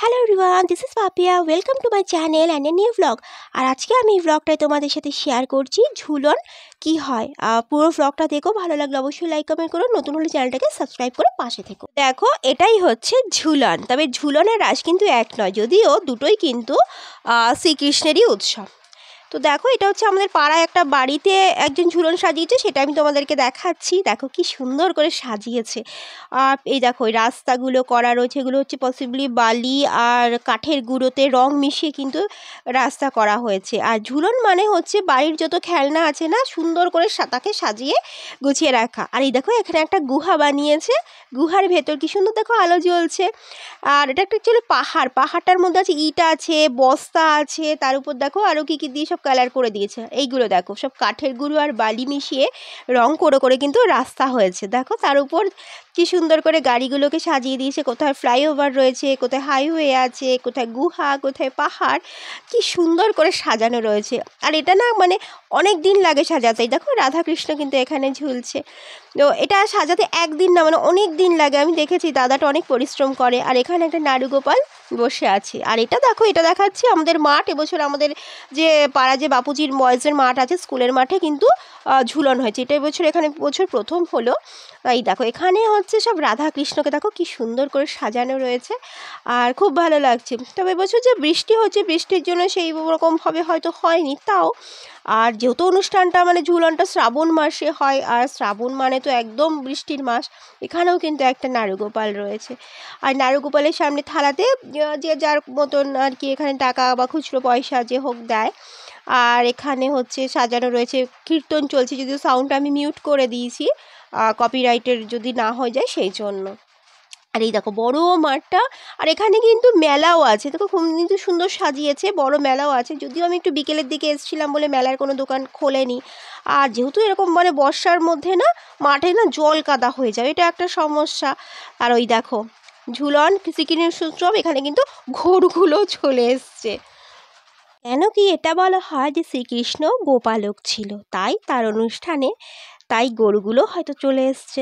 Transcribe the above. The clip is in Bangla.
Hello everyone, this is Papiya. Welcome to my channel and a new blog. আর আজকে আমি এই ব্লগটায় তোমাদের সাথে শেয়ার করছি ঝুলন কি হয়। পুরো ব্লগটা দেখো, ভালো লাগলে অবশ্যই লাইক কমেন্ট করো, নতুন হলে চ্যানেলটাকে সাবস্ক্রাইব করে পাশে থেকো। দেখো, এটাই হচ্ছে ঝুলন। তবে ঝুলনের রাস কিন্তু এক নয়, যদিও দুটোই কিন্তু শ্রীকৃষ্ণেরই উৎসব। তো দেখো, এটা হচ্ছে আমাদের পাড়ায় একটা বাড়িতে একজন ঝুলন সাজিয়েছে, সেটা আমি তোমাদেরকে দেখাচ্ছি। দেখো কি সুন্দর করে সাজিয়েছে। আর এই দেখো, এই রাস্তাগুলো করা রয়েছে, এগুলো হচ্ছে পসিবলি বালি আর কাঠের গুঁড়োতে রং মিশিয়ে কিন্তু রাস্তা করা হয়েছে। আর ঝুলন মানে হচ্ছে বাড়ির যত খেলনা আছে না, সুন্দর করে তাকে সাজিয়ে গুছিয়ে রাখা। আর এই দেখো, এখানে একটা গুহা বানিয়েছে, গুহার ভেতর কি সুন্দর দেখো আলো জ্বলছে। আর এটা একটা অ্যাকচুয়ালি পাহাড়টার মধ্যে আছে ইট আছে, বস্তা আছে, তার উপর দেখো আরও কী কী দিয়ে সব কালার করে দিয়েছে। এইগুলো দেখো, সব কাঠের গুঁড়ো আর বালি মিশিয়ে রং করে করে কিন্তু রাস্তা হয়েছে। দেখো তার উপর কি সুন্দর করে গাড়িগুলোকে সাজিয়ে দিয়েছে। কোথায় ফ্লাইওভার রয়েছে, কোথায় হাইওয়ে আছে, কোথায় গুহা, কোথায় পাহাড়, কি সুন্দর করে সাজানো রয়েছে। আর এটা না মানে অনেক দিন লাগে সাজাতে। দেখো রাধাকৃষ্ণ কিন্তু এখানে ঝুলছে। তো এটা সাজাতে একদিন না, মানে অনেক দিন লাগে। আমি দেখেছি, দাদাটা অনেক পরিশ্রম করে। আর এখানে একটা নাড়ুগোপাল বসে আছে। আর এটা দেখো, এটা দেখাচ্ছি আমাদের মাঠ। এবছর আমাদের যে পাড়া যে বাপুজির বয়েজের মাঠ আছে, স্কুলের মাঠে কিন্তু ঝুলন হয়েছে। এটা এবছর এখানে বছর প্রথম হলো। এই দেখো, এখানে হচ্ছে সব রাধাকৃষ্ণকে দেখো কি সুন্দর করে সাজানো রয়েছে, আর খুব ভালো লাগছে। তবে এবছর যে বৃষ্টি হচ্ছে, বৃষ্টির জন্য সেই রকমভাবে হয়তো হয়নি, তাও আর যেহেতু অনুষ্ঠানটা মানে ঝুলনটা শ্রাবণ মাসে হয়, আর শ্রাবণ মানে তো একদম বৃষ্টির মাস, এখানেও কিন্তু একটা নাড়ুগোপাল রয়েছে। আর নাড়ুগোপালের সামনে থালাতে যে যার মতন আর কি এখানে টাকা বা খুচরো পয়সা যে হোক দেয়। আর এখানে হচ্ছে সাজানো রয়েছে, কীর্তন চলছে, যদিও সাউন্ডটা আমি মিউট করে দিয়েছি কপিরাইটের যদি না হয়ে যায় সেই জন্য। আর এই দেখো বড় মাঠটা, আর এখানে কিন্তু মেলাও আছে। দেখো খুব কিন্তু সুন্দর সাজিয়েছে, বড় মেলাও আছে। যদিও আমি একটু বিকেলের দিকে এসেছিলাম বলে মেলার কোনো দোকান খোলেনি। আর যেহেতু এরকম মানে বর্ষার মধ্যে না মাঠে না জল কাদা হয়ে যায়, এটা একটা সমস্যা। আর ওই দেখো ঝুলন শ্রীকৃষ্ণ উৎসব, এখানে কিন্তু ঘোড়গুলো চলে এসছে। কেন কি এটা বলা হয় যে শ্রীকৃষ্ণ গোপালক ছিল, তাই তার অনুষ্ঠানে তাই গরুগুলো হয়তো চলে এসছে।